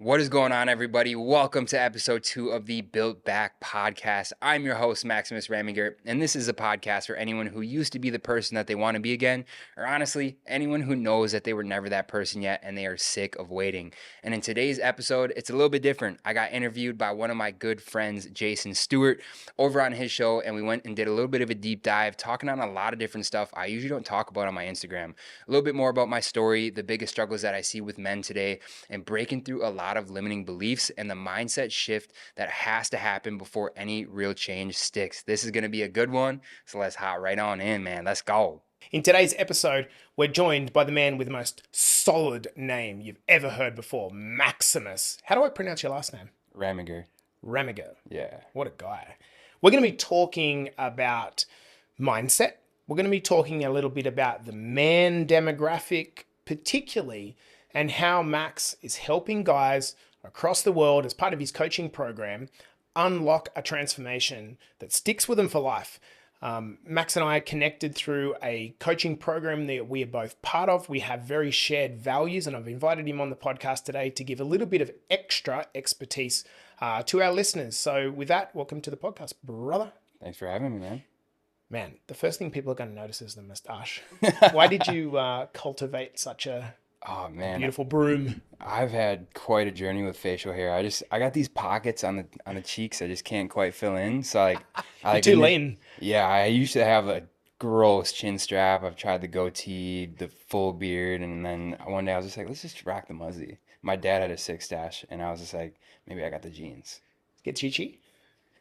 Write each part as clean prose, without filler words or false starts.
What is going on, everybody? Welcome to episode 2 of the Built Back podcast. I'm your host, Maximus Raminger, and this is a podcast for anyone who used to be the person that they want to be again, or honestly, anyone who knows that they were never that person yet and they are sick of waiting. And in today's episode, it's a little bit different. I got interviewed by one of my good friends, Jason Stewart, over on his show, and we went and did a little bit of a deep dive, talking on a lot of different stuff I usually don't talk about on my Instagram. A little bit more about my story, the biggest struggles that I see with men today, and breaking through a lot of limiting beliefs and the mindset shift that has to happen before any real change sticks. This is going to be a good one, so let's hop right on in, man. Let's go. In today's episode, we're joined by the man with the most solid name you've ever heard before, Maximus. How do I pronounce your last name? Raminger. Ramiger. Yeah. What a guy. We're going to be talking about mindset. We're going to be talking a little bit about the man demographic, particularly, and how Max is helping guys across the world as part of his coaching program unlock a transformation that sticks with them for life. Max and I are connected through a coaching program that we are both part of. We have very shared values, and I've invited him on the podcast today to give a little bit of extra expertise to our listeners. So with that, welcome to the podcast, brother. Thanks for having me, man. Man, the first thing people are going to notice is the mustache. Why did you cultivate such a beautiful broom? I've had quite a journey with facial hair. I got these pockets on the cheeks I just can't quite fill in. So You're too lean. Yeah, I used to have a gross chin strap. I've tried the goatee, the full beard, and then one day I was just like, let's just rock the muzzy. My dad had a sick stash, and I was just like, maybe I got the genes. Get chichi?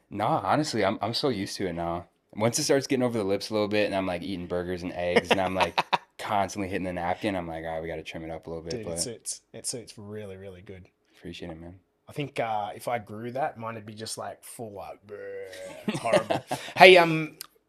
No, honestly, I'm so used to it now. Once it starts getting over the lips a little bit, and I'm like eating burgers and eggs, and I'm like constantly hitting the napkin, I'm like, all right, we got to trim it up a little bit. Dude, But it suits really, really good. appreciate it, man. I think if I grew that, mine would be just like full like horrible. Hey,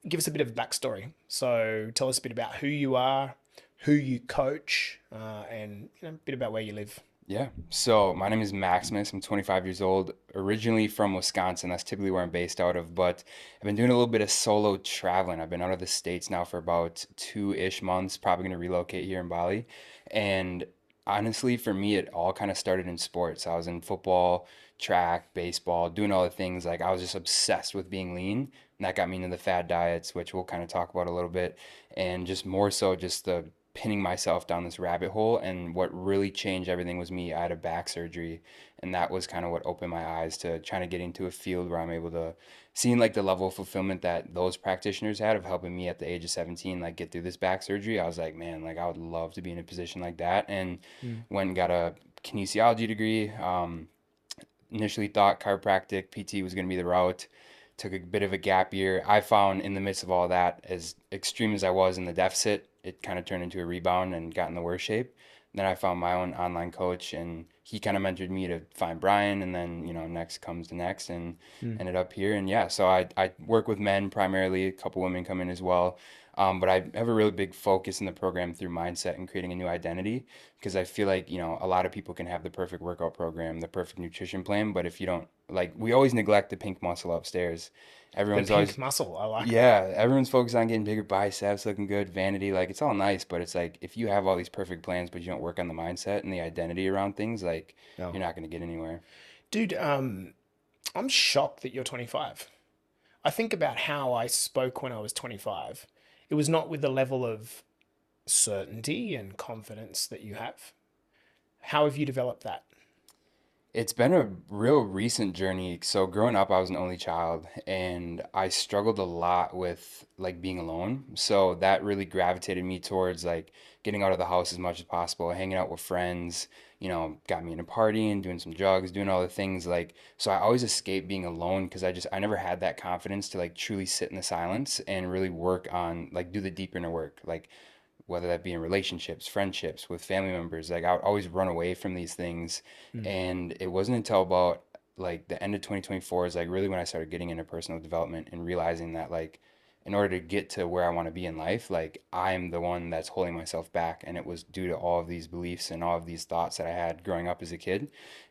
give us a bit of a backstory. So tell us a bit about who you are, who you coach, and a bit about where you live. Yeah. So my name is Maximus. I'm 25 years old, originally from Wisconsin. That's typically where I'm based out of, but I've been doing a little bit of solo traveling. I've been out of the States now for about 2-ish months, probably going to relocate here in Bali. And honestly, for me, it all kind of started in sports. I was in football, track, baseball, doing all the things. Like I was just obsessed with being lean. And that got me into the fad diets, which we'll kind of talk about a little bit. And just more so just the pinning myself down this rabbit hole. And what really changed everything was me. I had a back surgery, and that was kind of what opened my eyes to trying to get into a field where I'm able to seeing like the level of fulfillment that those practitioners had of helping me at the age of 17 like get through this back surgery. I was like, man, like I would love to be in a position like that. And went and got a kinesiology degree. Initially thought chiropractic PT was going to be the route. Took a bit of a gap year. I found in the midst of all that, as extreme as I was in the deficit, it kind of turned into a rebound and got in the worst shape. Then I found my own online coach, and he kind of mentored me to find Brian, and then next comes the next, and ended up here. And yeah, so I work with men primarily. A couple women come in as well. But I have a really big focus in the program through mindset and creating a new identity, because I feel like, a lot of people can have the perfect workout program, the perfect nutrition plan, but if you don't, like, we always neglect the pink muscle upstairs. The pink muscle, I like that. Yeah, everyone's focused on getting bigger biceps, looking good, vanity, like it's all nice, but it's like if you have all these perfect plans, but you don't work on the mindset and the identity around things, like No. you're not going to get anywhere. Dude, I'm shocked that you're 25. I think about how I spoke when I was 25. It was not with the level of certainty and confidence that you have. How have you developed that? It's been a real recent journey. So growing up, I was an only child, and I struggled a lot with like being alone. So that really gravitated me towards like getting out of the house as much as possible, hanging out with friends, got me into partying, doing some drugs, doing all the things like, so I always escaped being alone because I never had that confidence to like truly sit in the silence and really work on like do the deep inner work. Like whether that be in relationships, friendships, with family members. Like I would always run away from these things. And it wasn't until about like the end of 2024 is like really when I started getting into personal development and realizing that like in order to get to where I want to be in life, like I'm the one that's holding myself back. And it was due to all of these beliefs and all of these thoughts that I had growing up as a kid.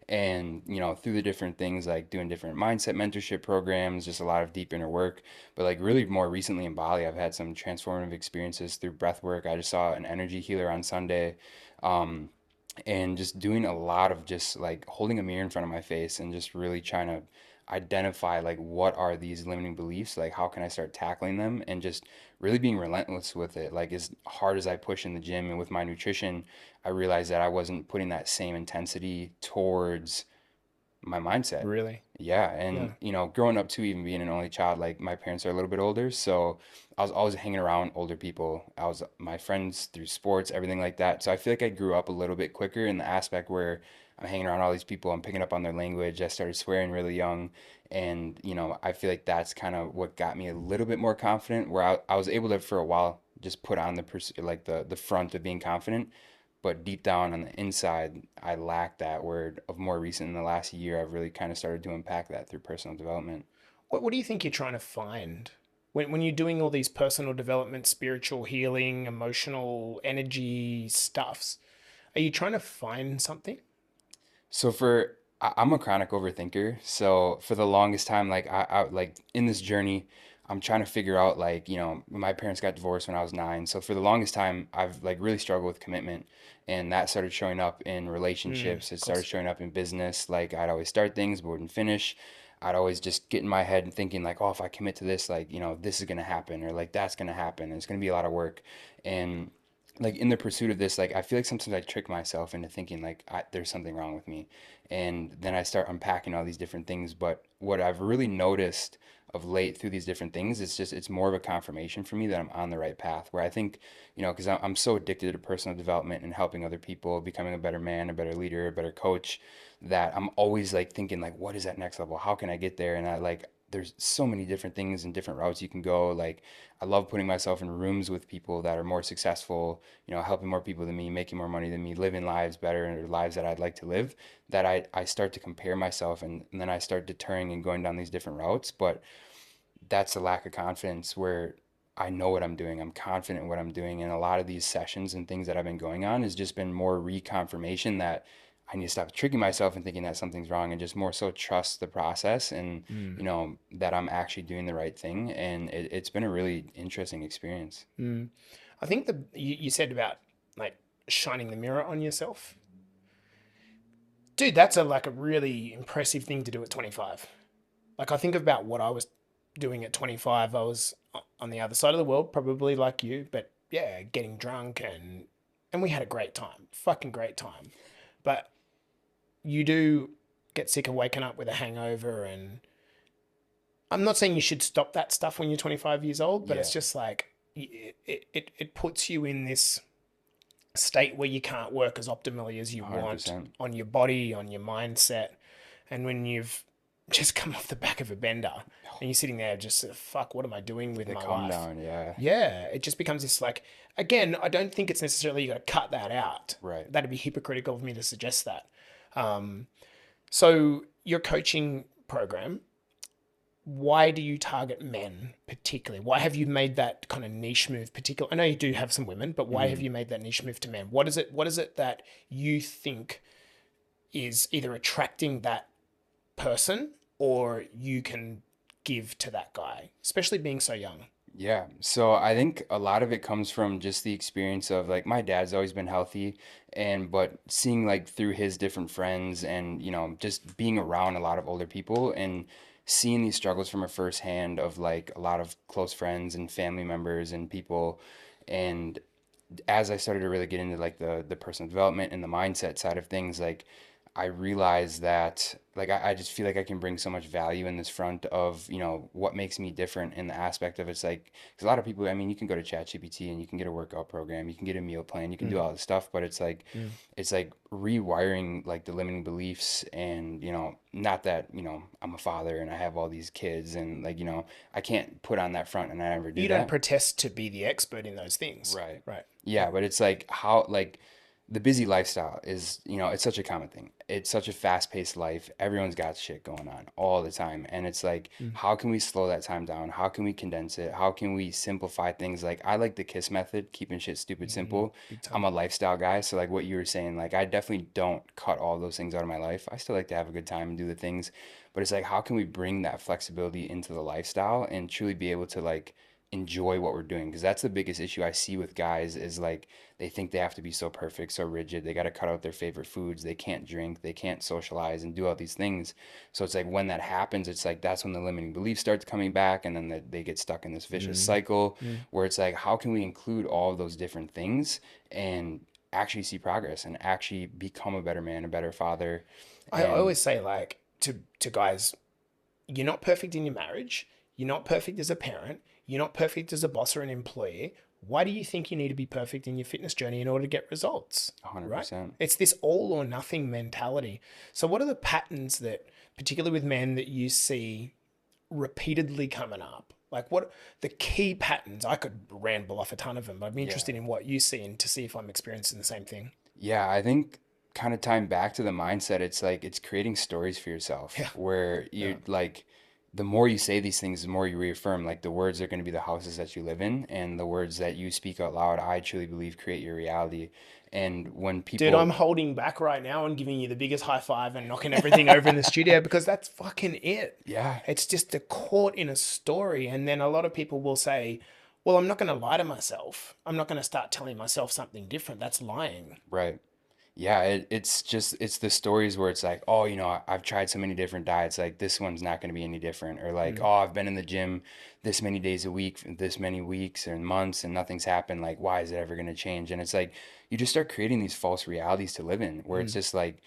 And, through the different things like doing different mindset mentorship programs, just a lot of deep inner work. But like really more recently in Bali, I've had some transformative experiences through breath work. I just saw an energy healer on Sunday. Um, and just doing a lot of just like holding a mirror in front of my face and just really trying to identify like what are these limiting beliefs, like how can I start tackling them, and just really being relentless with it. Like as hard as I push in the gym and with my nutrition, I realized that I wasn't putting that same intensity towards my mindset. Really? Yeah, and Yeah. growing up too, even being an only child, like my parents are a little bit older, so I was always hanging around older people. I was my friends through sports, everything like that. So I feel like I grew up a little bit quicker in the aspect where I'm hanging around all these people, I'm picking up on their language. I started swearing really young, and I feel like that's kind of what got me a little bit more confident, where I was able to for a while just put on like the front of being confident, but deep down on the inside, I lack that word of more recent in the last year. I've really kind of started to unpack that through personal development. What do you think you're trying to find when you're doing all these personal development, spiritual healing, emotional energy stuffs? Are you trying to find something? I'm a chronic overthinker. So for the longest time, like I like in this journey, I'm trying to figure out like, my parents got divorced when I was 9. So for the longest time, I've like really struggled with commitment. And that started showing up in relationships. It Of started course. showing up in business. Like I'd always start things but wouldn't finish. I'd always just get in my head and thinking like, oh, if I commit to this, like, this is gonna happen, or like that's gonna happen. And it's gonna be a lot of work. And like in the pursuit of this, like I feel like sometimes I trick myself into thinking like there's something wrong with me, and then I start unpacking all these different things. But what I've really noticed of late through these different things, it's more of a confirmation for me that I'm on the right path. Where I think, because I'm so addicted to personal development and helping other people, becoming a better man, a better leader, a better coach, that I'm always like thinking like, what is that next level? How can I get there? And I like there's so many different things and different routes you can go. Like I love putting myself in rooms with people that are more successful, helping more people than me, making more money than me, living lives better or lives that I'd like to live, that I start to compare myself, and then I start deterring and going down these different routes. But that's a lack of confidence where I know what I'm doing. I'm confident in what I'm doing. And a lot of these sessions and things that I've been going on has just been more reconfirmation that I need to stop tricking myself and thinking that something's wrong, and just more so trust the process, and, Mm. that I'm actually doing the right thing. And it's been a really interesting experience. Mm. I think you said about like shining the mirror on yourself. Dude, that's a really impressive thing to do at 25. Like I think about what I was doing at 25. I was on the other side of the world, probably like you, but yeah, getting drunk and we had a great time. Fucking great time. But you do get sick of waking up with a hangover, and I'm not saying you should stop that stuff when you're 25 years old, but Yeah, it's just like it puts you in this state where you can't work as optimally as you want 100%. on your body, on your mindset. And when you've just come off the back of a bender and you're sitting there just, fuck, what am I doing with The my calm life? down, yeah. Yeah, it just becomes this like, again, I don't think it's necessarily you got to cut that out. Right. That'd be hypocritical of me to suggest that. So, your coaching program, why do you target men particularly? Why have you made that kind of niche move particularly? I know you do have some women, but why have Hmm. you made that niche move to men? What is it that you think is either attracting that person or you can give to that guy, especially being so young? Yeah, so I think a lot of it comes from just the experience of like my dad's always been healthy, and but seeing like through his different friends, and just being around a lot of older people and seeing these struggles from a first hand of like a lot of close friends and family members and people. And as I started to really get into like the personal development and the mindset side of things, like I realized that like I just feel like I can bring so much value in this front of, what makes me different in the aspect of it's like, because a lot of people, I mean, you can go to ChatGPT and you can get a workout program, you can get a meal plan, you can do Mm, all this stuff, but mm. it's like rewiring like the limiting beliefs. And, not that, I'm a father and I have all these kids, and like, I can't put on that front, and I never do You don't that. protest to be the expert in those things, Right. right? Yeah. Yeah, but it's like how like the busy lifestyle is, it's such a common thing. It's such a fast-paced life. Everyone's got shit going on all the time. And it's like, Mm, how can we slow that time down? How can we condense it? How can we simplify things? Like I like the KISS method, keeping shit stupid simple. big I'm time. a lifestyle guy, so like what you were saying, like I definitely don't cut all those things out of my life. I still like to have a good time and do the things, but it's like how can we bring that flexibility into the lifestyle and truly be able to like enjoy what we're doing, because that's the biggest issue I see with guys is like they think they have to be so perfect, so rigid. They got to cut out their favorite foods. They can't drink, they can't socialize and do all these things. So it's like when that happens, it's like that's when the limiting beliefs starts coming back, and then they get stuck in this vicious Mm, cycle mm. where it's like, how can we include all of those different things and actually see progress and actually become a better man, a better father? I And always say, like, to guys, you're not perfect in your marriage. You're not perfect as a parent. You're not perfect as a boss or an employee. Why do you think you need to be perfect in your fitness journey in order to get results? Right? 100%. It's this all or nothing mentality. So, what are the patterns that, particularly with men, that you see repeatedly coming up? Like, what the key patterns? I could ramble off a ton of them, but I'd be Yeah. interested in what you see and to see if I'm experiencing the same thing. Yeah, I think kind of tying back to the mindset, it's like it's creating stories for yourself Yeah. where Yeah. you like the more you say these things, the more you reaffirm like the words are going to be the houses that you live in, and the words that you speak out loud, I truly believe create your reality. And when Dude, I'm people, holding back right now and giving you the biggest high five and knocking everything over in the studio because that's fucking it. yeah, It's just a caught in a story. And then a lot of people will say, well, I'm not going to lie to myself. I'm not going to start telling myself something different. That's lying. right. Yeah, it's just it's the stories where it's like, oh, I've tried so many different diets, like this one's not going to be any different, or like, Mm, oh, I've been in the gym this many days a week, this many weeks and months, and nothing's happened. Like, why is it ever going to change? And it's like you just start creating these false realities to live in, where it's mm, just like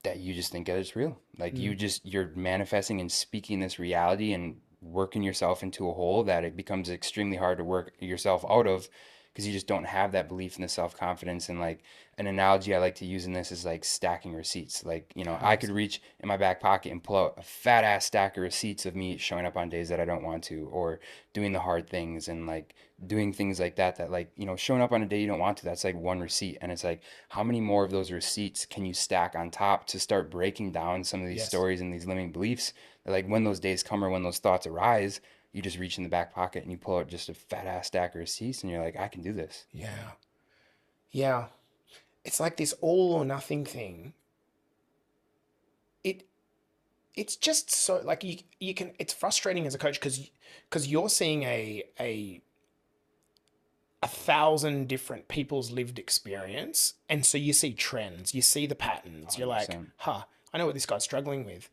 that you just think that it's real. Like mm, you're manifesting and speaking this reality and working yourself into a hole that it becomes extremely hard to work yourself out of, because you just don't have that belief in the self-confidence. And like an analogy I like to use in this is like stacking receipts. Like, I could 100%. reach in my back pocket and pull out a fat ass stack of receipts of me showing up on days that I don't want to, or doing the hard things and like doing things like that, that like, showing up on a day you don't want to, that's like one receipt. And it's like, how many more of those receipts can you stack on top to start breaking down some of these Yes. stories and these limiting beliefs that, like, when those days come or when those thoughts arise, you just reach in the back pocket and you pull out just a fat ass stack of receipts and you're like, I can do this. Yeah. Yeah. It's like this all or nothing thing. It it's just so like you can it's frustrating as a coach because you're seeing a thousand different people's lived experience. And so you see trends, you see the patterns. You're like, 100%. huh, I know what this guy's struggling with.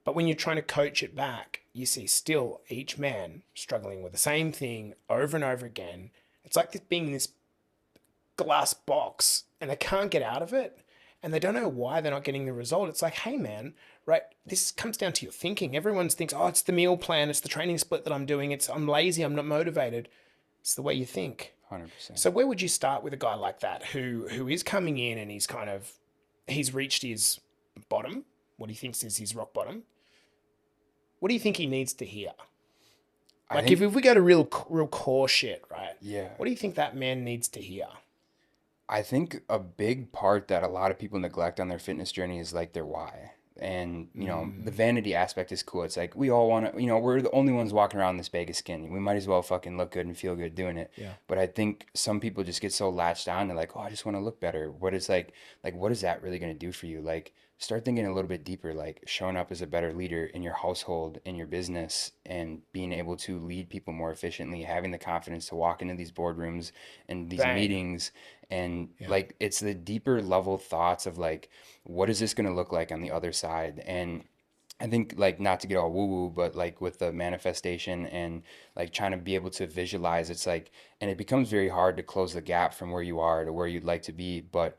But when you're trying to coach it back, you see still each man struggling with the same thing over and over again. It's like this being in this glass box and they can't get out of it and they don't know why they're not getting the result. It's like, hey man, right? This comes down to your thinking. Everyone thinks, oh, it's the meal plan, it's the training split that I'm doing, I'm lazy, I'm not motivated. It's the way you think. 100%. So where would you start with a guy like that who is coming in and he's reached his bottom, what he thinks is his rock bottom? What do you think he needs to hear? I Like if think, we go to real core shit, right? yeah, What do you think that man needs to hear? I think a big part that a lot of people neglect on their fitness journey is like their why. And, the Mm, vanity aspect is cool. It's like we all want to, we're the only ones walking around this bag of skin. We might as well fucking look good and feel good doing it. yeah. But I think some people just get so latched on to like, oh, I just want to look better. What is like, what is that really going to do for you? Like, start thinking a little bit deeper, like showing up as a better leader in your household, in your business, and being able to lead people more efficiently, having the confidence to walk into these boardrooms and these Bang. meetings. And Yeah. like, it's the deeper level thoughts of like, what is this going to look like on the other side? And I think, like, not to get all woo woo, but like with the manifestation and like trying to be able to visualize, it's like, and it becomes very hard to close the gap from where you are to where you'd like to be. But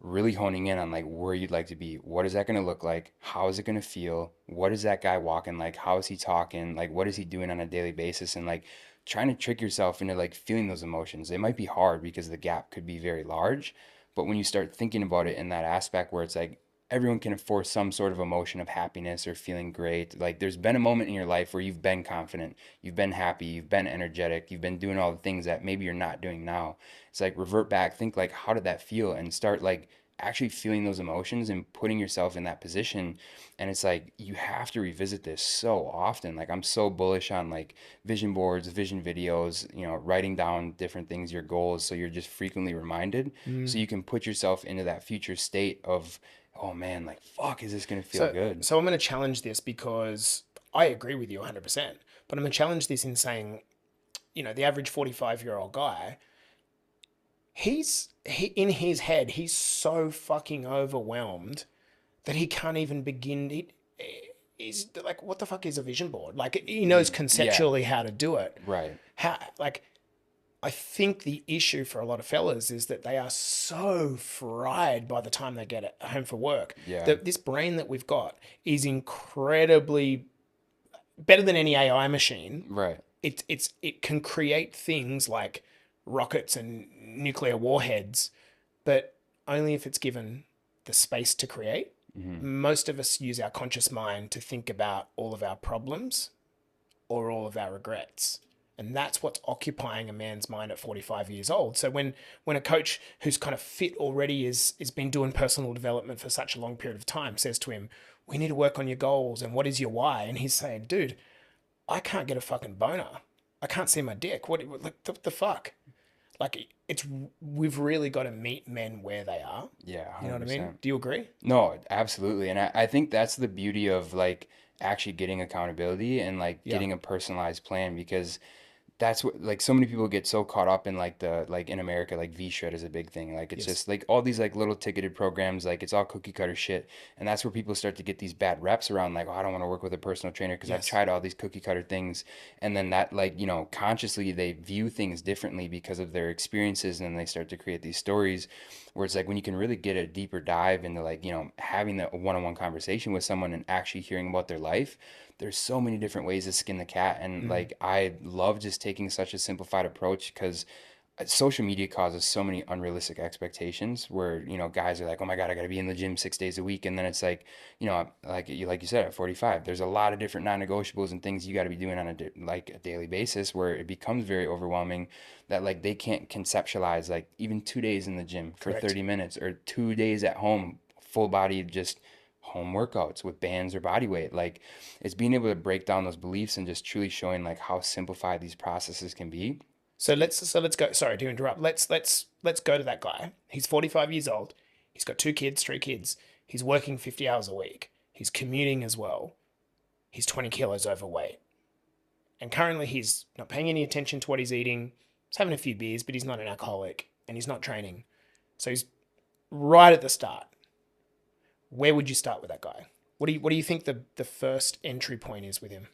really honing in on like where you'd like to be. What is that going to look like? How is it going to feel? What is that guy walking like? How is he talking? Like, what is he doing on a daily basis? And like trying to trick yourself into like feeling those emotions. It might be hard because the gap could be very large, but when you start thinking about it in that aspect where it's like everyone can force some sort of emotion of happiness or feeling great. Like, there's been a moment in your life where you've been confident, you've been happy, you've been energetic, you've been doing all the things that maybe you're not doing now. It's like revert back, think like, how did that feel? And start like actually feeling those emotions and putting yourself in that position. And it's like you have to revisit this so often. Like, I'm so bullish on like vision boards, vision videos, writing down different things, your goals, so you're just frequently reminded, so Mm. you can put yourself into that future state of, oh man, like, fuck, is this gonna feel So good? so I'm going to challenge this because I agree with you 100%. But I'm going to challenge this in saying the average 45-year-old guy, in his head, he's so fucking overwhelmed that he can't even begin. He's like, what the fuck is a vision board? Like, he knows Yeah, conceptually how to do it. right. How, like, I think the issue for a lot of fellas is that they are so fried by the time they get home for work. Yeah, That this brain that we've got is incredibly better than any AI machine. right. It can create things like rockets and nuclear warheads, but only if it's given the space to create. Hmm. Most of us use our conscious mind to think about all of our problems or all of our regrets. And that's what's occupying a man's mind at 45 years old. So when a coach who's kind of fit already is been doing personal development for such a long period of time says to him, we need to work on your goals and what is your why? And he's saying, dude, I can't get a fucking boner. I can't see my dick. What the fuck? Like, we've really got to meet men where they are. Yeah, You know what I mean? 100%. Do you agree? No, absolutely. And I think that's the beauty of like actually getting accountability and like Yeah. getting a personalized plan because that's what like so many people get so caught up in like the like in America like V-Shred is a big thing. Like it's Yes. just like all these like little ticketed programs, like it's all cookie cutter shit. And that's where people start to get these bad reps around like, oh, I don't want to work with a personal trainer because I've Yes. tried all these cookie cutter things. And then that like, consciously they view things differently because of their experiences and then they start to create these stories where it's like when you can really get a deeper dive into like, having that one-on-one conversation with someone and actually hearing about their life, there's so many different ways to skin the cat. And Mm. like, I love just taking such a simplified approach because social media causes so many unrealistic expectations where, guys are like, oh my God, I got to be in the gym 6 days a week. And then it's like, like you said, at 45, there's a lot of different non-negotiables and things you got to be doing on like a daily basis where it becomes very overwhelming that like they can't conceptualize like even 2 days in the gym for Correct. 30 minutes or 2 days at home, full body, just home workouts with bands or body weight. Like it's being able to break down those beliefs and just truly showing like how simplified these processes can be. So let's go. Sorry to interrupt. Let's go to that guy. He's 45 years old. He's got two kids, three kids. He's working 50 hours a week. He's commuting as well. He's 20 kilos overweight. And currently he's not paying any attention to what he's eating. He's having a few beers, but he's not an alcoholic and he's not training. So he's right at the start. Where would you start with that guy? What do you think the first entry point is with him?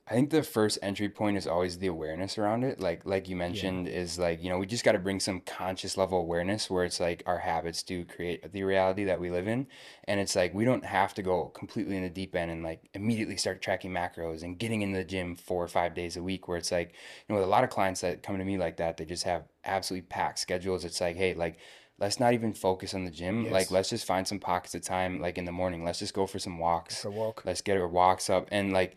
I think the first entry point is always the awareness around it. Like you Yeah. mentioned, is like, we just got to bring some conscious level awareness where it's like our habits do create the reality that we live in. And it's like we don't have to go completely in the deep end and like immediately start tracking macros and getting in the gym 4 or 5 days a week where it's like, with a lot of clients that come to me like that, they just have absolutely packed schedules. It's like, hey, like let's not even focus on the gym. Like Yes. let's just find some pockets of time like in the morning. Let's just go for some Go walks. for a walk. Let's get our walks up and like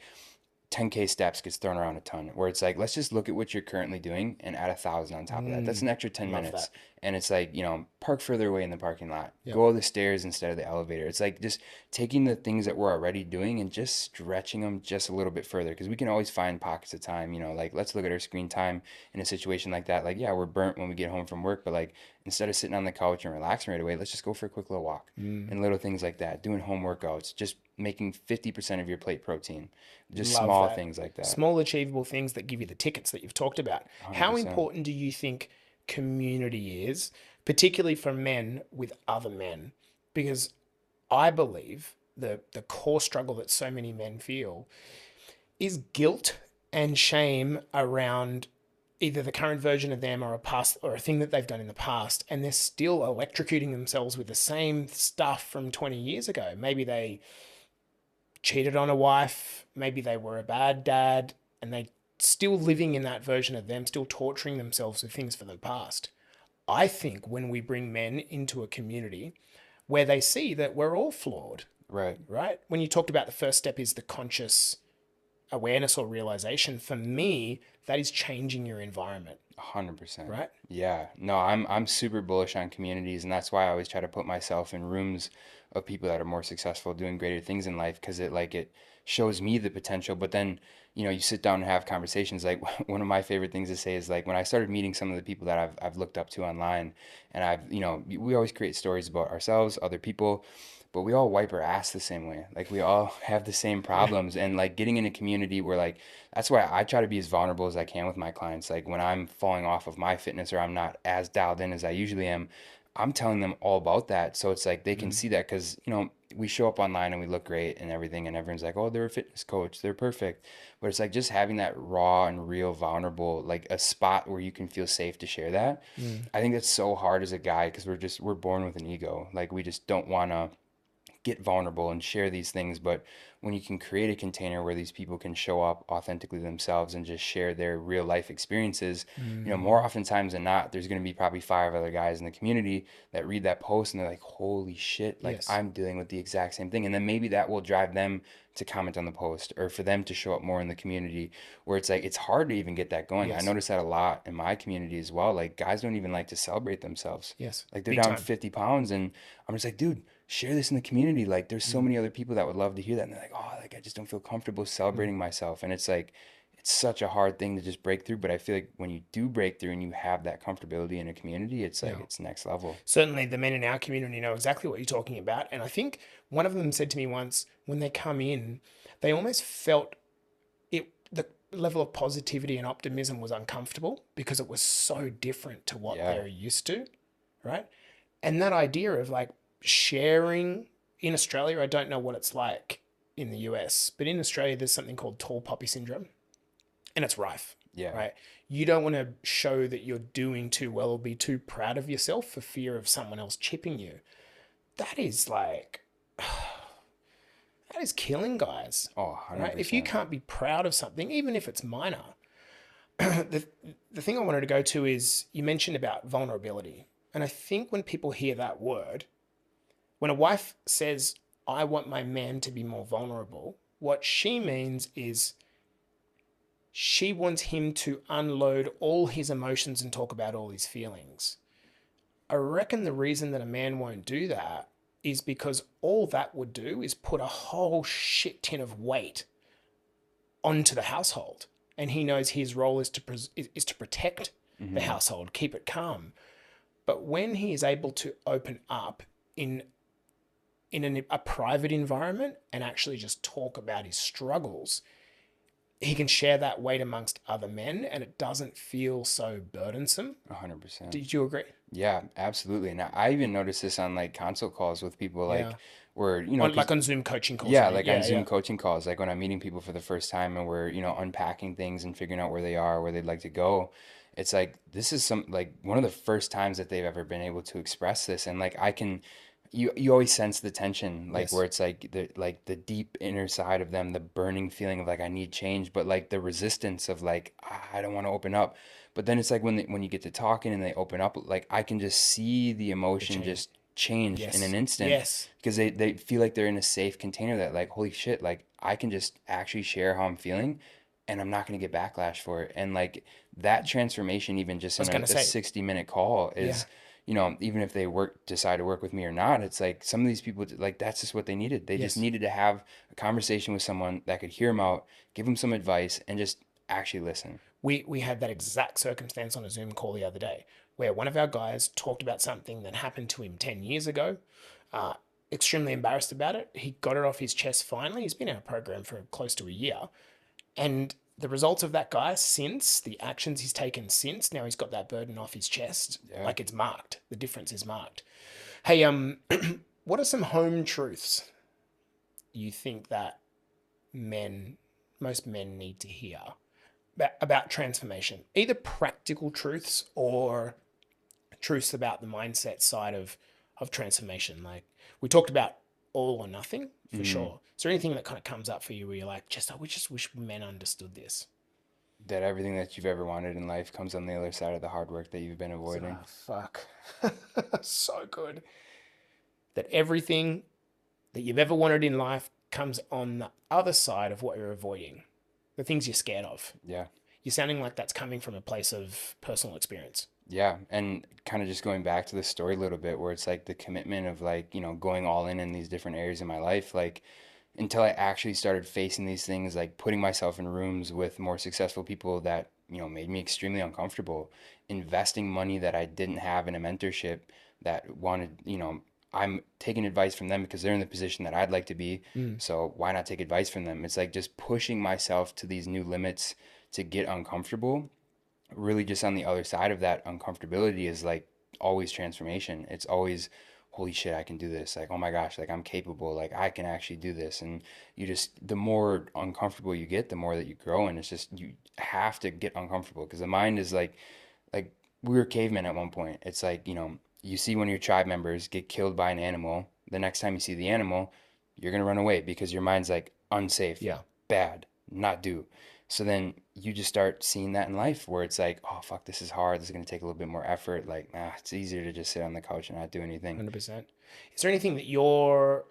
10K steps gets thrown around a ton where it's like let's just look at what you're currently doing and add 1,000 on top of that. That's Mm, an extra 10 love minutes. that. And it's like, park further away in the parking lot, Yep. go up the stairs instead of the elevator. It's like just taking the things that we're already doing and just stretching them just a little bit further because we can always find pockets of time. Like let's look at our screen time in a situation like that. Like, yeah, we're burnt when we get home from work, but like instead of sitting on the couch and relaxing right away, let's just go for a quick little walk Mm, and little things like that. Doing home workouts, just making 50% of your plate protein, just love small that. things like that. Small achievable things that give you the tickets that you've talked about. How 100%. important do you think community is, particularly for men with other men? Because I believe the core struggle that so many men feel is guilt and shame around either the current version of them or a past or a thing that they've done in the past, and they're still electrocuting themselves with the same stuff from 20 years ago. Maybe they cheated on a wife, maybe they were a bad dad, and they still living in that version of them, still torturing themselves with things from the past. I think when we bring men into a community where they see that we're all flawed, Right. right? When you talked about the first step is the conscious awareness or realization, for me, that is changing your environment, 100%. right? Yeah. No, I'm super bullish on communities, and that's why I always try to put myself in rooms of people that are more successful, doing greater things in life, because it shows me the potential. But then, you sit down and have conversations. Like one of my favorite things to say is like when I started meeting some of the people that I've looked up to online, and we always create stories about ourselves, other people. but we all wipe our ass the same way. Like we all have the same Yeah. problems, and like getting in a community where like that's why I try to be as vulnerable as I can with my clients. Like when I'm falling off of my fitness or I'm not as dialed in as I usually am, I'm telling them all about that. So it's like they can Mm. see that because, we show up online and we look great and everything, and everyone's like, oh, they're a fitness coach, they're perfect. But it's like just having that raw and real, vulnerable, like a spot where you can feel safe to share that. Mm. I think that's so hard as a guy because we're born with an ego. Like we just don't want to get vulnerable and share these things. But when you can create a container where these people can show up authentically themselves and just share their real life experiences, Mm. more oftentimes than not, there's going to be probably five other guys in the community that read that post and they're like, holy shit, like Yes. I'm dealing with the exact same thing. And then maybe that will drive them to comment on the post or for them to show up more in the community where it's like it's hard to even get that going. I Yes. notice that a lot in my community as well. Like guys don't even like to celebrate themselves. Yes. Like they're Big down time. 50 pounds and I'm just like, dude, share this in the community. Like there's so Mm. many other people that would love to hear that. And they're like, oh, like I just don't feel comfortable Mm. celebrating myself. And it's like, it's such a hard thing to just break through. But I feel like when you do break through and you have that comfortability in a community, it's like, Yeah. it's next level. Certainly, the men in our community know exactly what you're talking about. And I think one of them said to me once when they come in, they almost felt the level of positivity and optimism was uncomfortable because it was so different to what Yeah. they're used to, right? And that idea of like sharing in Australia, I don't know what it's like in the US, but in Australia, there's something called tall poppy syndrome, and it's rife, Yeah. right? You don't want to show that you're doing too well or be too proud of yourself for fear of someone else chipping you. That is like, that is killing guys, Oh, right? If you 100%. can't be proud of something, even if it's minor, the, the thing I wanted to go to is you mentioned about vulnerability. And I think when people hear that word, when a wife says, I want my man to be more vulnerable, what she means is she wants him to unload all his emotions and talk about all his feelings. I reckon the reason that a man won't do that is because all that would do is put a whole shit tin of weight onto the household. And he knows his role is to protect the Hmm. household, keep it calm. But when he is able to open up in a private environment and actually just talk about his struggles, he can share that weight amongst other men and it doesn't feel so burdensome. 100%. Did you agree? Yeah, absolutely. And I even noticed this on like consult calls with people Yeah. like where, On like because on Zoom coaching calls, you yeah, mean? like on Yeah, Zoom yeah. coaching calls, like when I'm meeting people for the first time and we're, unpacking things and figuring out where they are, where they'd like to go. It's like this is some like one of the first times that they've ever been able to express this. And like I can you always sense the tension, like Yes. where it's like the deep inner side of them, the burning feeling of like I need change, but like the resistance of like I don't want to open up. But then it's like when you get to talking and they open up, like I can just see the The emotion change. just change in an Yes. instant Yes. because they feel like they're in a safe container that like holy shit, like I can just actually share how I'm feeling and I'm not going to get backlash for it. And like that transformation even just I in was a, going to a say, 60-minute call yeah. is, even if they decide to work with me or not, it's like some of these people like that's just what they needed. They just Yes. needed to have a conversation with someone that could hear them out, give them some advice and just actually listen. We had that exact circumstance on a Zoom call the other day where one of our guys talked about something that happened to him 10 years ago. Uh, Extremely embarrassed about it. He got it off his chest finally. He's been in our program for close to a year. And the results of that guy since, the actions he's taken since, now he's got that burden off his chest. Yeah. Like it's marked. The difference is marked. Hey, what are some home truths you think that men, most men need to hear about transformation? Either practical truths or truths about the mindset side of transformation. Like we talked about all or nothing for Mhm. sure. Is there anything that kind of comes up for you where you're like, we just wish men understood this? That everything that you've ever wanted in life comes on the other side of the hard work that you've been avoiding. Oh, fuck. So good. That everything that you've ever wanted in life comes on the other side of what you're avoiding, the things you're scared of. Yeah. You're sounding like that's coming from a place of personal experience. Yeah, and kind of just going back to the story a little bit where it's like the commitment of like, going all in these different areas of my life, like until I actually started facing these things, like putting myself in rooms with more successful people that, made me extremely uncomfortable, investing money that I didn't have in a mentorship that wanted, I'm taking advice from them because they're in the position that I'd like to be. Mm. So why not take advice from them? It's like just pushing myself to these new limits to get uncomfortable. Really, just on the other side of that uncomfortability is like always transformation. It's always, holy shit, I can do this. Like, oh my gosh, like I'm capable. Like I can actually do this. And you just, the more uncomfortable you get, the more that you grow. And it's just, you have to get uncomfortable because the mind is like we were cavemen at one point. It's like, you see one of your tribe members get killed by an animal. The next time you see the animal, you're going to run away because your mind's like unsafe, Yeah. bad, not do. So then you just start seeing that in life where it's like, oh, fuck, this is hard. This is going to take a little bit more effort. Like, it's easier to just sit on the couch and not do anything. 100%. Is there anything that you're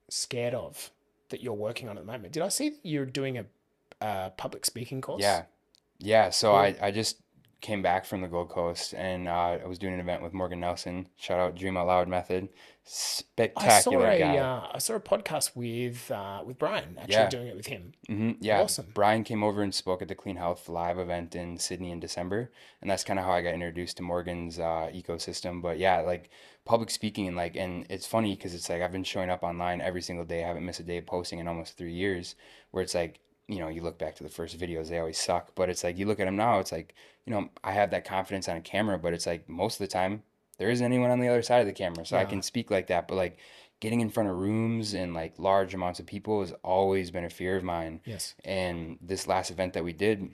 scared of that you're working on at the moment? Did I see that you're doing a public speaking course? Yeah. Yeah. So Cool. I just came back from the Gold Coast and I was doing an event with Morgan Nelson. Shout out Dream Out Loud Method. Spectacular guy. I saw a podcast with Brian actually Yeah. doing it with him. Yeah, Awesome. Brian came over and spoke at the Clean Health Live event in Sydney in December, and that's kind of how I got introduced to Morgan's ecosystem. But yeah, like public speaking and and it's funny because it's like I've been showing up online every single day. I haven't missed a day of posting in almost 3 years. Where it's like you look back to the first videos, they always suck. But it's like you look at them now, it's like I have that confidence on a camera, but it's like most of the time there isn't anyone on the other side of the camera, so I Yeah. can speak like that. But like getting in front of rooms and like large amounts of people has always been a fear of mine. Yes. And this last event that we did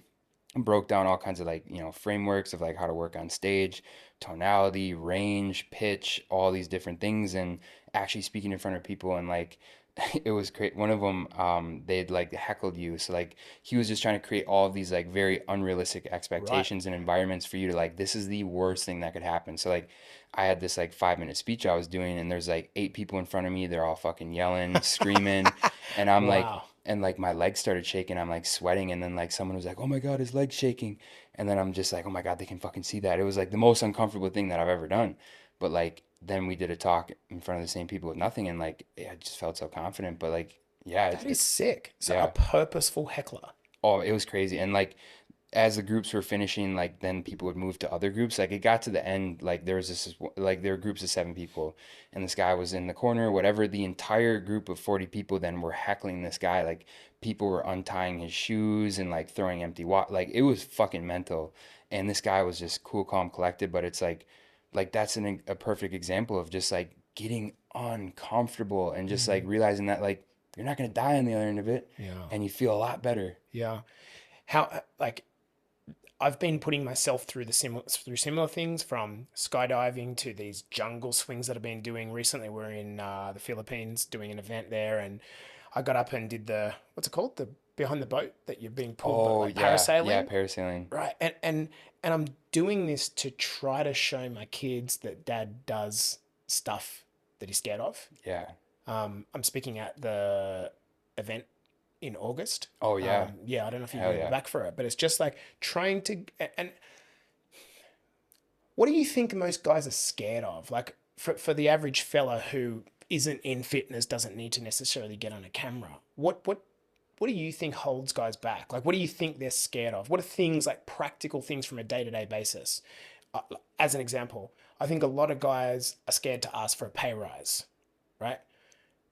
broke down all kinds of frameworks of like how to work on stage, tonality, range, pitch, all these different things, and actually speaking in front of people and like it was great. One of them, they'd like heckled you. So like he was just trying to create all of these like very unrealistic Right. expectations and environments for you to like, this is the worst thing that could happen. So like I had this like 5 minute speech I was doing and there's like 8 people in front of me. They're all fucking yelling, screaming. And I'm like, Wow. and like my legs started shaking. I'm like sweating. And then like someone was like, oh my God, his leg's shaking. And then I'm just like, oh my God, they can fucking see that. It was like the most uncomfortable thing that I've ever done. But like then we did a talk in front of the same people with nothing, and like yeah, I just felt so confident. But like yeah, That is sick. So a yeah, purposeful heckler. oh, it was crazy. And like as the groups were finishing, like then people would move to other groups. Like it got to the end, like there was this like there were groups of 7 people, and this guy was in the corner, whatever. The entire group of 40 people then were heckling this guy. Like people were untying his shoes and like throwing empty water. Like it was fucking mental. And this guy was just cool, calm, collected. But it's like that's a perfect example of just like getting uncomfortable and just like Mm. realizing that like you're not gonna die on the other end of it, Yeah. and you feel a lot better. Yeah. How like I've been putting myself through similar things, from skydiving to these jungle swings that I've been doing recently. We're in the Philippines doing an event there, and I got up and did the, what's it called, the behind the boat that you're being pulled, but Oh like yeah, yeah, parasailing, parasailing. right? And I'm doing this to try to show my kids that dad does stuff that he's scared of. Yeah. I'm speaking at the event in August. Oh yeah. Yeah, I don't know if you can Hell remember yeah. back for it, but it's just like trying to. And what do you think most guys are scared of? Like for the average fella who isn't in fitness, doesn't need to necessarily get on a camera. What do you think holds guys back? Like, what do you think they're scared of? What are things, like practical things from a day to day basis? Uh, as an example, I think a lot of guys are scared to ask for a pay rise, right?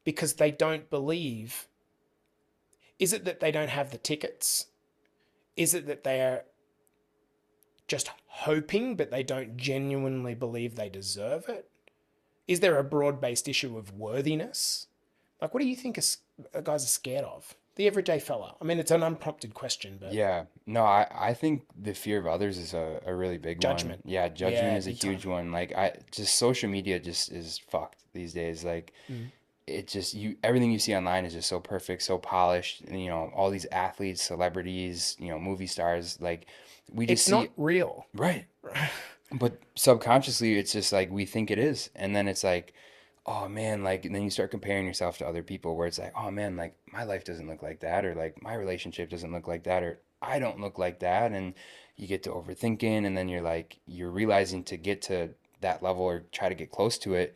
Because they don't believe. Is it that they don't have the tickets? Is it that they're just hoping, but they don't genuinely believe they deserve it? Is there a broad based issue of worthiness? Like, what do you think guys are scared of? The everyday fella. I mean, it's an unprompted question, but Yeah. No, I think the fear of others is a really big one. judgment. Yeah, judgment Yeah, is a big time. huge one. Like I just social media just is fucked these days. Like Mm. it just you everything you see online is just so perfect, so polished. And, all these athletes, celebrities, movie stars, like we just It's see not real. right. But subconsciously, it's just like we think it is. And then it's like, oh man, like, and then you start comparing yourself to other people where it's like, oh man, like my life doesn't look like that, or like my relationship doesn't look like that, or I don't look like that. And you get to overthinking, and then you're realizing to get to that level or try to get close to it,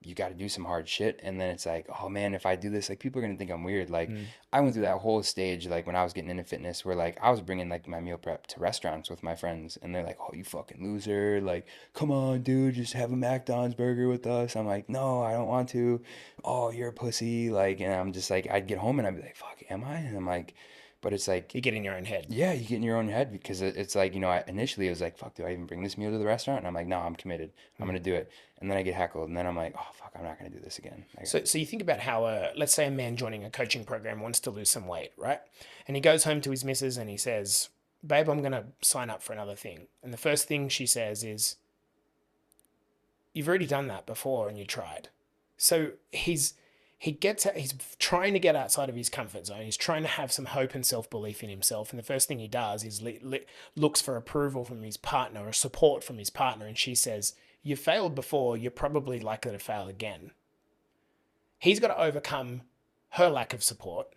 you got to do some hard shit. And then it's like, oh man, if I do this, like people are gonna think I'm weird. Like Mm. I went through that whole stage, like when I was getting into fitness, where like I was bringing like my meal prep to restaurants with my friends, and they're like, oh, you fucking loser, like come on, dude, just have a McDonald's burger with us. I'm like, no, I don't want to. Oh, you're a pussy, like, and I'm just like, I'd get home and I'd be like, fuck, am I? And I'm like, but it's like, You get in your own head. yeah, you get in your own head because it's like, initially it was like, fuck, do I even bring this meal to the restaurant? And I'm like, no, I'm committed. I'm Mm. gonna do it. And then I get heckled, and then I'm like, oh fuck, I'm not gonna do this again. Like, So you think about how, let's say a man joining a coaching program wants to lose some weight, right? And he goes home to his missus and he says, babe, I'm going to sign up for another thing. And the first thing she says is, you've already done that before and you tried. So he's trying to get outside of his comfort zone. He's trying to have some hope and self-belief in himself. And the first thing he does is looks for approval from his partner or support from his partner. And she says, you failed before, you're probably likely to fail again. He's got to overcome her lack of support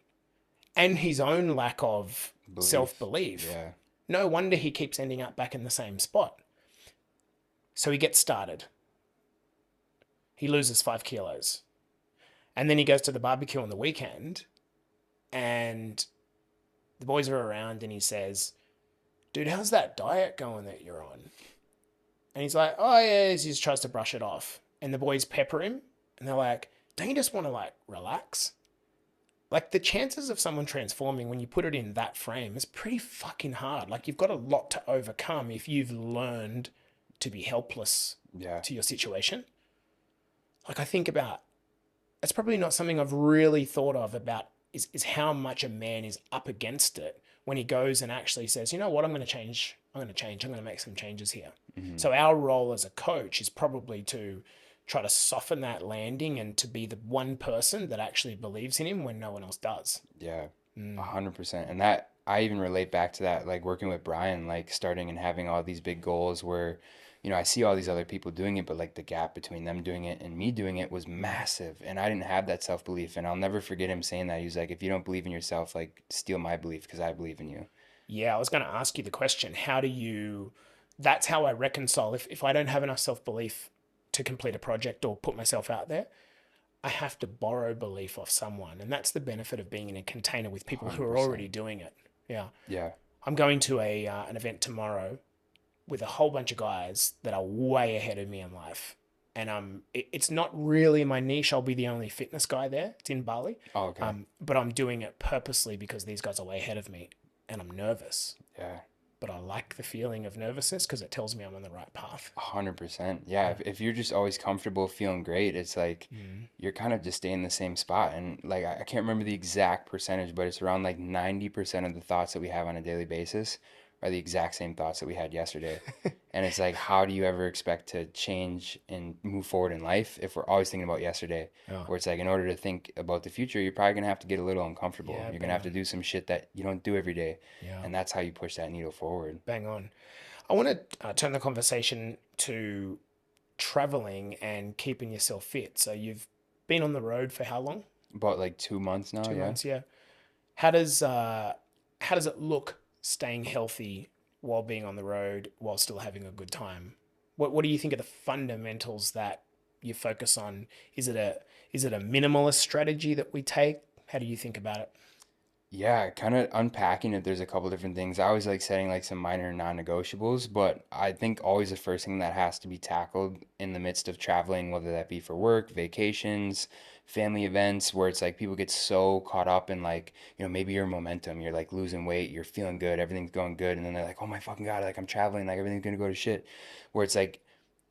and his own lack of belief. self-belief. Yeah. No wonder he keeps ending up back in the same spot. So he gets started. He loses 5 kilos. And then he goes to the barbecue on the weekend and the boys are around and he says, dude, how's that diet going that you're on? And he's like, oh yeah, he just tries to brush it off. And the boys pepper him and they're like, don't you just want to like relax? Like the chances of someone transforming when you put it in that frame is pretty fucking hard. Like you've got a lot to overcome if you've learned to be helpless Yeah. to your situation. Like I think about, it's probably not something I've really thought of about is how much a man is up against it when he goes and actually says, you know what, I'm going to change. I'm going to change. I'm going to make some changes here. Hmm. So our role as a coach is probably to try to soften that landing and to be the one person that actually believes in him when no one else does. Yeah. Mm. 100%. And that I even relate back to that, like working with Brian, like starting and having all these big goals where, I see all these other people doing it, but like the gap between them doing it and me doing it was massive. And I didn't have that self-belief. And I'll never forget him saying that. He was like, if you don't believe in yourself, like steal my belief because I believe in you. Yeah, I was going to ask you the question. How do you, that's how I reconcile. If I don't have enough self belief to complete a project or put myself out there, I have to borrow belief off someone. And that's the benefit of being in a container with people who are already 100%. doing it. Yeah. Yeah. I'm going to an event tomorrow with a whole bunch of guys that are way ahead of me in life. And it's not really my niche. I'll be the only fitness guy there. It's in Bali. Oh, okay. But I'm doing it purposely because these guys are way ahead of me and I'm nervous. Yeah. But I like the feeling of nervousness because it tells me I'm on the right path. 100%. Yeah. If you're just always comfortable feeling great, it's like Mm. you're kind of just staying in the same spot. And like, I can't remember the exact percentage, but it's around like 90% of the thoughts that we have on a daily basis are the exact same thoughts that we had yesterday. And it's like, how do you ever expect to change and move forward in life if we're always thinking about yesterday? Oh, Where it's like, in order to think about the future, you're probably gonna have to get a little uncomfortable. yeah, You're gonna bang have to on. do some shit that you don't do every day. Yeah, And that's how you push that needle forward. bang on. I want to turn the conversation to traveling and keeping yourself fit. So you've been on the road for how long? About like 2 months now, Two yeah. months, yeah. How does it look staying healthy while being on the road while still having a good time? What do you think are the fundamentals that you focus on? Is it a minimalist strategy that we take? How do you think about it? Yeah, kind of unpacking it, there's a couple different things. I always like setting like some minor non-negotiables, but I think always the first thing that has to be tackled in the midst of traveling, whether that be for work, vacations, family events, where it's like people get so caught up in like, maybe your momentum, you're like losing weight, you're feeling good, everything's going good, and then they're like, oh my fucking God, like I'm traveling, like everything's gonna go to shit. Where it's like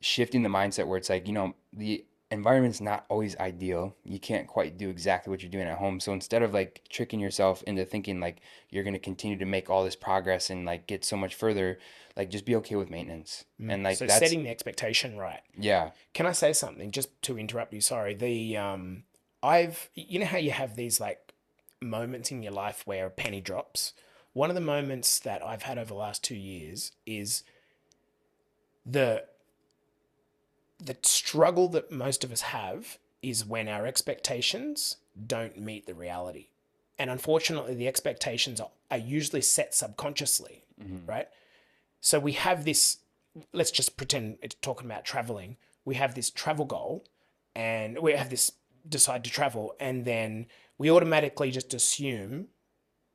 shifting the mindset where it's like, the environment's not always ideal. You can't quite do exactly what you're doing at home. So instead of like tricking yourself into thinking like you're going to continue to make all this progress and like get so much further, like just be okay with maintenance. And like So that's, setting the expectation right. yeah, Can I say something just to interrupt you? Sorry. I've you know how you have these like moments in your life where a penny drops. One of the moments that I've had over the last 2 years is the the struggle that most of us have is when our expectations don't meet the reality. And unfortunately, the expectations are usually set subconsciously, hmm, right? So we have this, let's just pretend it's talking about traveling. We have this travel goal, and we have this decide to travel, and then we automatically just assume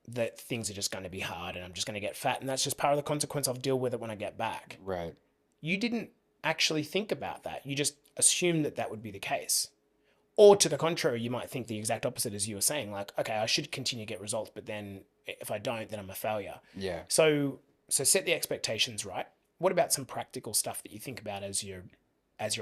that things are just going to be hard and I'm just going to get fat, and that's just part of the consequence. I'll deal with it when I get back. Right. You didn't actually think about that. You just assumed that that would be the case. Or to the contrary, you might think the exact opposite, as you were saying, like, okay, I should continue to get results, but then if I don't, then I'm a failure. Yeah. So set the expectations right. What about some practical stuff that you think about as you're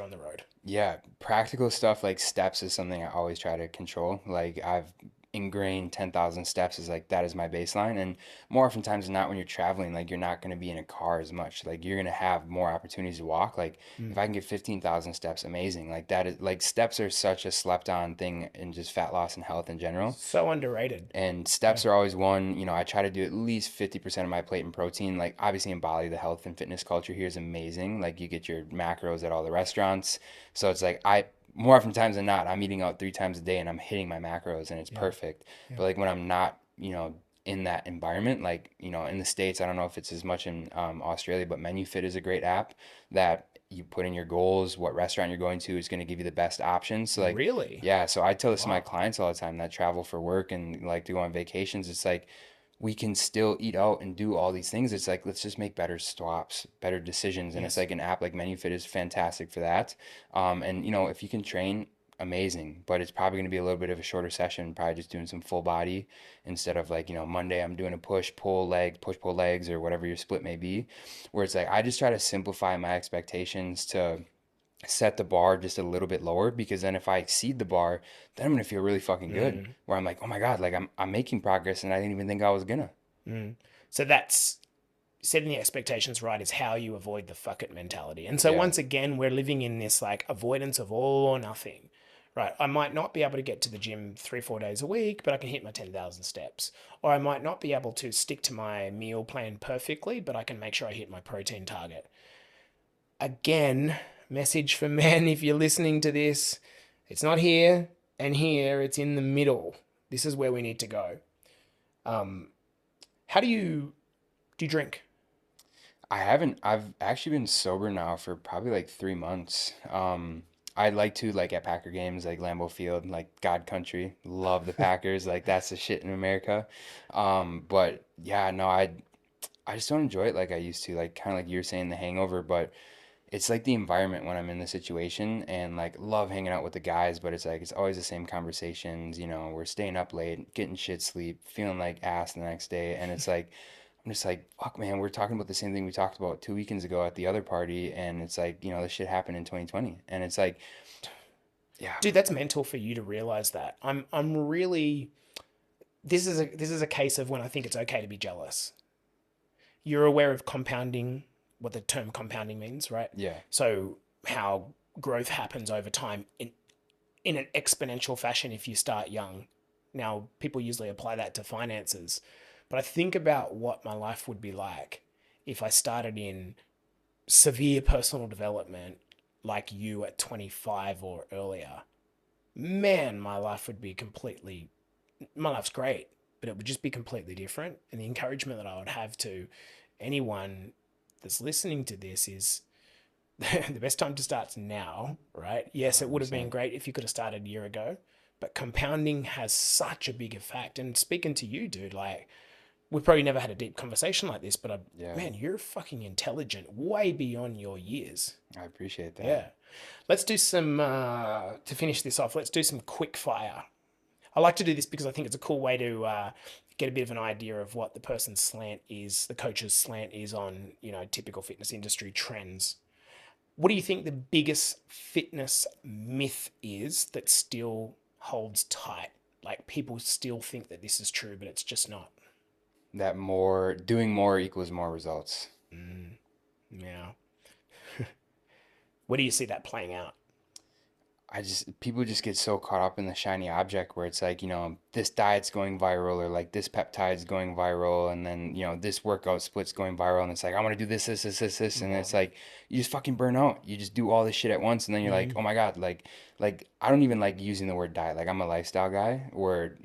on the road? Yeah, practical stuff like steps is something I always try to control. Like I've ingrained 10,000 steps is like that is my baseline. And more oftentimes than not, when you're traveling, like you're not going to be in a car as much. Like you're going to have more opportunities to walk. Like if Mm. I can get 15,000 steps, amazing. Like that is like steps are such a slept on thing in just fat loss and health in general. So underrated. And Yeah. steps are always one, I try to do at least 50% of my plate in protein. Like obviously in Bali, the health and fitness culture here is amazing. Like you get your macros at all the restaurants. So it's like more often times than not, I'm eating out 3 times a day and I'm hitting my macros and it's Yeah. perfect. Yeah. But like when I'm not, in that environment, like, in the States, I don't know if it's as much in Australia, but MenuFit is a great app that you put in your goals, what restaurant you're going to is going to give you the best options. So like, Really? yeah, so I tell this to my Wow. clients all the time that travel for work and like to go on vacations. It's like we can still eat out and do all these things. It's like let's just make better swaps, better decisions, and it's Yes. like an app like MenuFit is fantastic for that. And if you can train, amazing, but it's probably going to be a little bit of a shorter session, probably just doing some full body instead of like Monday I'm doing a push pull legs or whatever your split may be. Where it's like I just try to simplify my expectations to set the bar just a little bit lower because then if I exceed the bar, then I'm gonna feel really fucking good. Mm. Where I'm like, oh my God, like I'm making progress and I didn't even think I was gonna. Mm. So that's setting the expectations right is how you avoid the fuck it mentality. And so Yeah. once again, we're living in this like avoidance of all or nothing. Right. I might not be able to get to the gym 3, 4 days a week, but I can hit my 10,000 steps. Or I might not be able to stick to my meal plan perfectly, but I can make sure I hit my protein target. Again, message for men if you're listening to this, it's not here and here, it's in the middle. This is where we need to go. Um, how do you drink? I haven't. I've actually been sober now for probably like 3 months. I like to like at Packer games like Lambeau Field, like God Country. Love the Packers. Like that's the shit in America. But yeah, no, I just don't enjoy it like I used to. Like kind of like you're saying, the hangover, but it's like the environment when I'm in the situation and like love hanging out with the guys, but it's like it's always the same conversations, we're staying up late, getting shit sleep, feeling like ass the next day, and it's like I'm just like, fuck man, we're talking about the same thing we talked about 2 weekends ago at the other party, and it's like, this shit happened in 2020. And it's like, yeah, Dude, that's mental for you to realize that. I'm really this is a case of when I think it's okay to be jealous. You're aware of compounding, what the term compounding means, right? yeah, So how growth happens over time in an exponential fashion if you start young. Now, people usually apply that to finances, but I think about what my life would be like if I started in severe personal development like you at 25 or earlier. Man, my life's great, but it would just be completely different. And the encouragement that I would have to anyone that's listening to this is the best time to start's now, right? Yes, it would have been 100%. great if you could have started a year ago, but compounding has such a big effect. And speaking to you, dude, like we've probably never had a deep conversation like this, but Yeah, man, you're fucking intelligent, way beyond your years. I appreciate that. Yeah. Let's do some, to finish this off, let's do some quick fire. I like to do this because I think it's a cool way to get a bit of an idea of what the person's slant is, the coach's slant is on, typical fitness industry trends. What do you think the biggest fitness myth is that still holds tight? Like people still think that this is true, but it's just not. That doing more equals more results. Mm, yeah. Where do you see that playing out? People just get so caught up in the shiny object where it's like, this diet's going viral or like this peptide's going viral and then, this workout split's going viral and it's like, I want to do this, this, this, this, this. And it's Oh. like, you just fucking burn out. You just do all this shit at once and then you're like, Mm, oh my God, like I don't even like using the word diet. Like I'm a lifestyle guy where,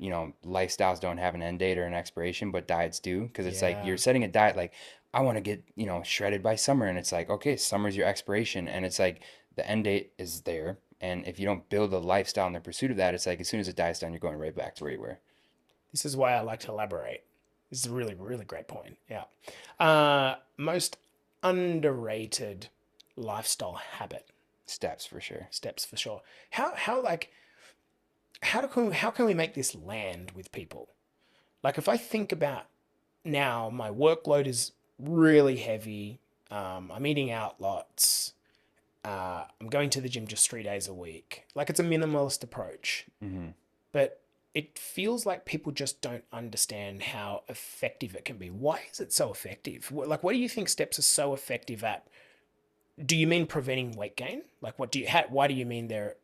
lifestyles don't have an end date or an expiration, but diets do. Cause it's like yeah. you're setting a diet like, I want to get, shredded by summer. And it's like, okay, summer's your expiration. And it's like, the end date is there. And if you don't build a lifestyle in the pursuit of that, it's like as soon as it dies down, you're going right back to where you were. This is why I like to elaborate. This is a really, really great point. Yeah. Most underrated lifestyle habit Steps for sure. steps for sure. Like how can we make this land with people? Like if I think about now, my workload is really heavy. I'm eating out lots. I'm going to the gym just 3 days a week. Like it's a minimalist approach, Hmm. but it feels like people just don't understand how effective it can be. Why is it so effective? Like, what do you think steps are so effective at? Do you mean preventing weight gain? Like, why do you mean they're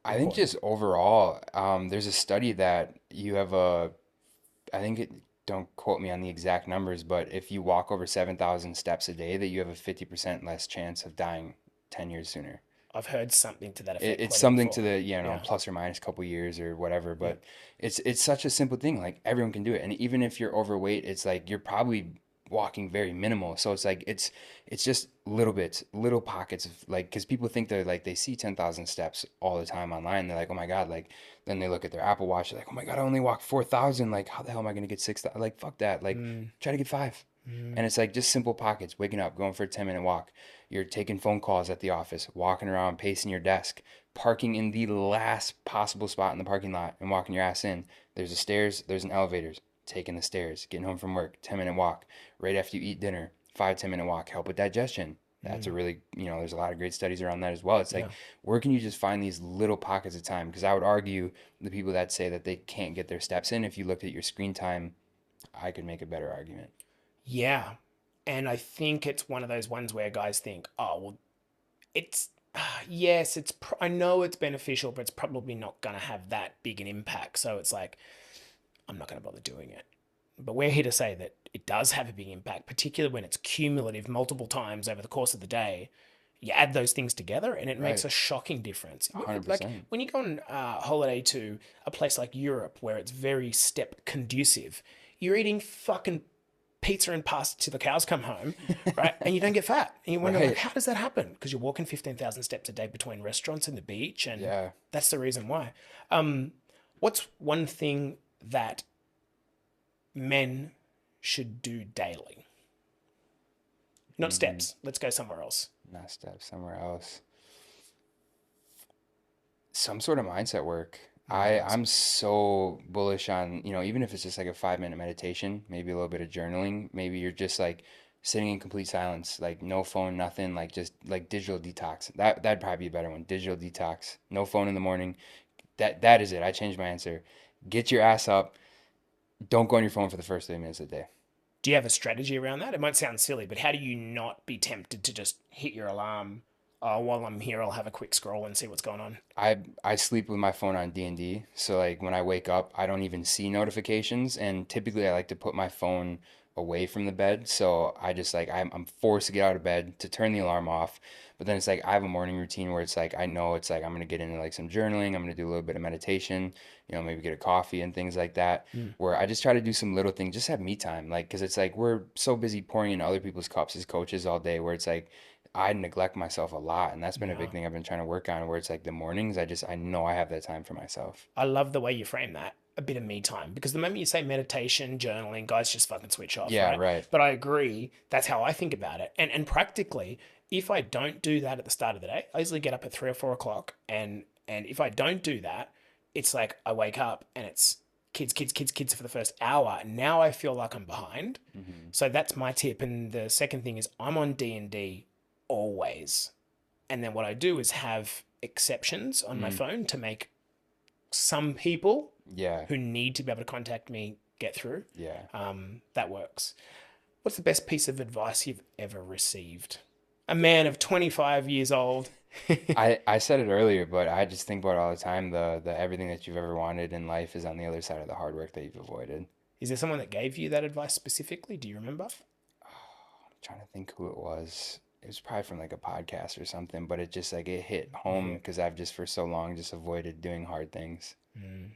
I think important? just overall, there's a study that you have I think don't quote me on the exact numbers, but if you walk over 7,000 steps a day, that you have a 50% less chance of dying 10 years sooner. I've heard something to that effect It's quoted something to before. the, Yeah. plus or minus a couple years or whatever, Yeah. but it's such a simple thing. Like everyone can do it. And even if you're overweight, it's like you're probably walking very minimal. So it's like it's just little bits, little pockets of like because people think they're like they see 10,000 steps all the time online. They're like, "Oh my God," like then they look at their Apple Watch, they're like, "Oh my God, I only walked 4,000. Like how the hell am I going to get 6,000?" Like fuck that. Like Mm, try to get 5. mm, And it's like just simple pockets, waking up, going for a 10-minute walk. You're taking phone calls at the office, walking around, pacing your desk, parking in the last possible spot in the parking lot and walking your ass in. There's a stairs, there's an elevators, taking the stairs, getting home from work, 10-minute walk. Right after you eat dinner, 5-10 minute walk, help with digestion. That's a mm. really, there's a lot of great studies around that as well. It's like, Yeah. where can you just find these little pockets of time? Because I would argue the people that say that they can't get their steps in, if you looked at your screen time, I could make a better argument. Yeah. And I think it's one of those ones where guys think, oh, well, it's, yes, I know it's beneficial, but it's probably not going to have that big an impact. So it's like, I'm not going to bother doing it. But we're here to say that it does have a big impact, particularly when it's cumulative multiple times over the course of the day. You add those things together and it makes Right. a shocking difference. Like 100%. when you go on holiday to a place like Europe where it's very step conducive, you're eating fucking pizza and pasta till the cows come home, right? And you don't get fat. And you wonder, like, Right. how does that happen? Because you're walking 15,000 steps a day between restaurants and the beach. And Yeah. that's the reason why. Um, what's one thing that men should do daily? Not Mm, steps. Let's go somewhere else. not step somewhere else. Some sort of mindset work. Mindset. I'm so bullish on, even if it's just like a 5-minute meditation, maybe a little bit of journaling, maybe you're just like sitting in complete silence, like no phone, nothing, like just like digital detox. That'd probably be a better one. Digital detox. No phone in the morning. That is it. I changed my answer. Get your ass up. Don't go on your phone for the first 3 minutes of the day. Do you have a strategy around that? It might sound silly, but how do you not be tempted to just hit your alarm? Oh, while I'm here, I'll have a quick scroll and see what's going on. I sleep with my phone on D&D, so like when I wake up, I don't even see notifications, and typically I like to put my phone away from the bed, so I just like I'm forced to get out of bed to turn the alarm off. But then it's like I have a morning routine where it's like I know it's like I'm gonna get into like some journaling, I'm gonna do a little bit of meditation, maybe get a coffee and things like that, Mm. where I just try to do some little things, just have me time, like because it's like we're so busy pouring into other people's cups as coaches all day, where it's like I neglect myself a lot, and that's been a big Yeah. thing I've been trying to work on. Where it's like the mornings, I know I have that time for myself. I love the way you frame that. A bit of me time. Because the moment you say meditation, journaling, guys just fucking switch off, Yeah, right? right. But I agree, that's how I think about it. And practically, if I don't do that at the start of the day, I usually get up at 3 or 4 o'clock, and if I don't do that, it's like I wake up and it's kids, kids, kids, kids for the first hour. Now I feel like I'm behind. Hmm. So that's my tip. And the second thing is I'm on D&D always. And then what I do is have exceptions on my Mm, phone to make some people yeah, who need to be able to contact me get through. yeah. That works. What's the best piece of advice you've ever received? A man of 25 years old. I said it earlier, but I just think about it all the time. The everything that you've ever wanted in life is on the other side of the hard work that you've avoided. Is there someone that gave you that advice specifically? Do you remember? I'm trying to think who it was. It was probably from like a podcast or something, but it just like it hit It home hit. because I've just for so long just avoided doing hard things. Mm.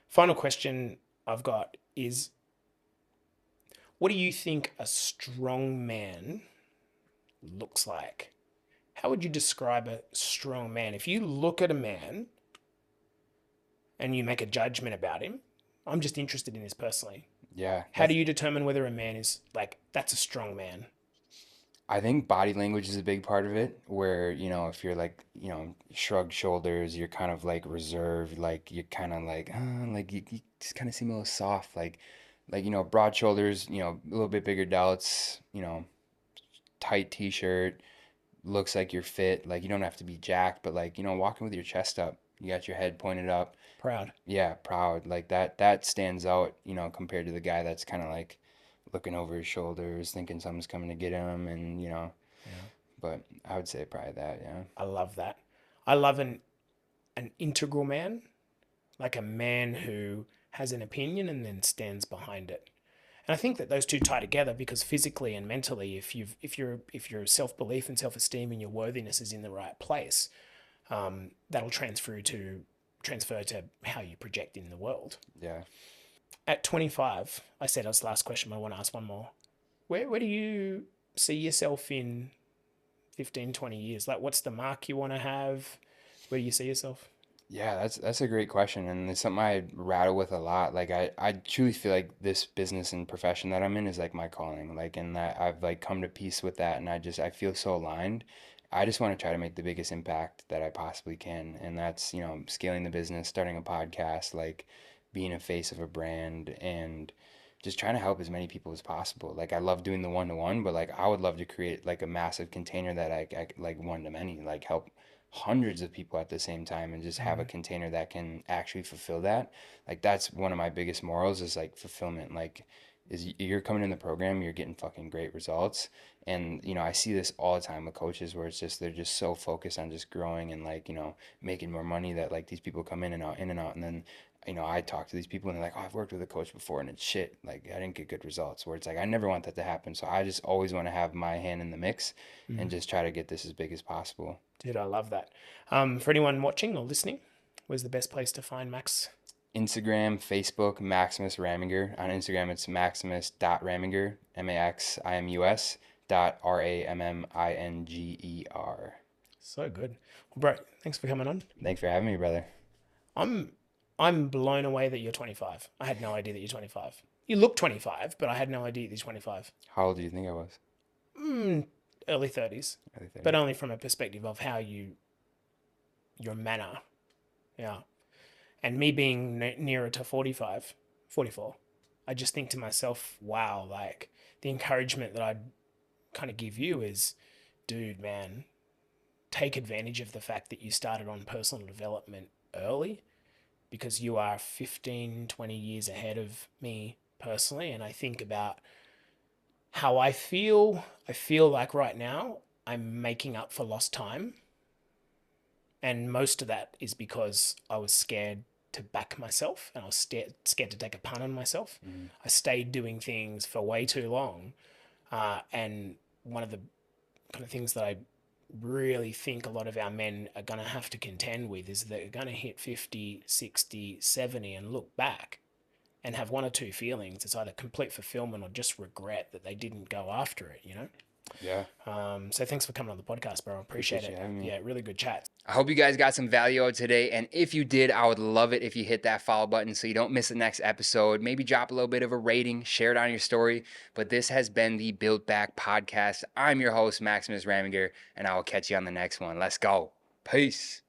Final question I've got is what do you think a strong man looks like? How would you describe a strong man? If you look at a man and you make a judgment about him, I'm just interested in this personally. Yeah, How do you determine whether a man is like, that's a strong man? I think body language is a big part of it, where, if you're like, shrug shoulders, you're kind of like reserved, like you're kind of like you just kind of seem a little soft, like, broad shoulders, a little bit bigger delts, tight t-shirt, looks like you're fit, like you don't have to be jacked, but like, walking with your chest up, you got your head pointed up. Proud. Yeah, proud. Like that stands out, compared to the guy that's kind of like looking over his shoulders, thinking something's coming to get him, and Yeah. but I would say probably that, yeah. I love that. I love an integral man, like a man who has an opinion and then stands behind it. And I think that those two tie together because physically and mentally, if your self belief and self esteem and your worthiness is in the right place, that'll transfer to how you project in the world. Yeah. At 25, I said that's the last question. But I want to ask one more. Where do you see yourself in 15, 20 years? Like, what's the mark you want to have? Where do you see yourself? Yeah, that's a great question, and it's something I rattle with a lot. Like I truly feel like this business and profession that I'm in is like my calling. Like, and that I've like come to peace with that, and I feel so aligned. I just want to try to make the biggest impact that I possibly can, and that's, scaling the business, starting a podcast, like being a face of a brand, and just trying to help as many people as possible. Like I love doing the one-to-one, but like I would love to create like a massive container that I like one-to-many, like help hundreds of people at the same time and just have a Mm-hmm. container that can actually fulfill that. Like that's one of my biggest morals is like fulfillment. Like you're coming in the program, you're getting fucking great results. And I see this all the time with coaches where it's just they're just so focused on just growing and like, making more money that like these people come in and out and then I talk to these people and they're like, oh, I've worked with a coach before and it's shit. Like, I didn't get good results. Where it's like, I never want that to happen. So I just always want to have my hand in the mix and Mm. just try to get this as big as possible. Dude, I love that. For anyone watching or listening, where's the best place to find Max? Instagram, Facebook, Maximus Raminger. On Instagram, it's maximus.raminger, Maximus .RAMMINGER. So good. Well, bro, thanks for coming on. Thanks for having me, brother. I'm I'm blown away that you're 25. I had no idea that you're 25. You look 25, but I had no idea that you're 25. How old do you think I was? Mm, early 30s, Early but 30s. only from a perspective of how your manner. Yeah. And me being nearer to 45, 44, I just think to myself, wow, like the encouragement that I'd kind of give you is, dude, man, take advantage of the fact that you started on personal development early because you are 15, 20 years ahead of me personally. And I think about how I feel. I feel like right now I'm making up for lost time. And most of that is because I was scared to back myself and I was scared to take a punt on myself. Mm-hmm. I stayed doing things for way too long. And one of the kind of things that I really think a lot of our men are going to have to contend with is they're going to hit 50, 60, 70 and look back and have one or two feelings. It's either complete fulfillment or just regret that they didn't go after it, you know? Yeah. So thanks for coming on the podcast, bro. I appreciate Appreciate you it. having me. Yeah, really good chat. I hope you guys got some value out today. And if you did, I would love it if you hit that follow button so you don't miss the next episode. Maybe drop a little bit of a rating, share it on your story. But this has been the Built Back Podcast. I'm your host, Maximus Raminger, and I will catch you on the next one. Let's go. Peace.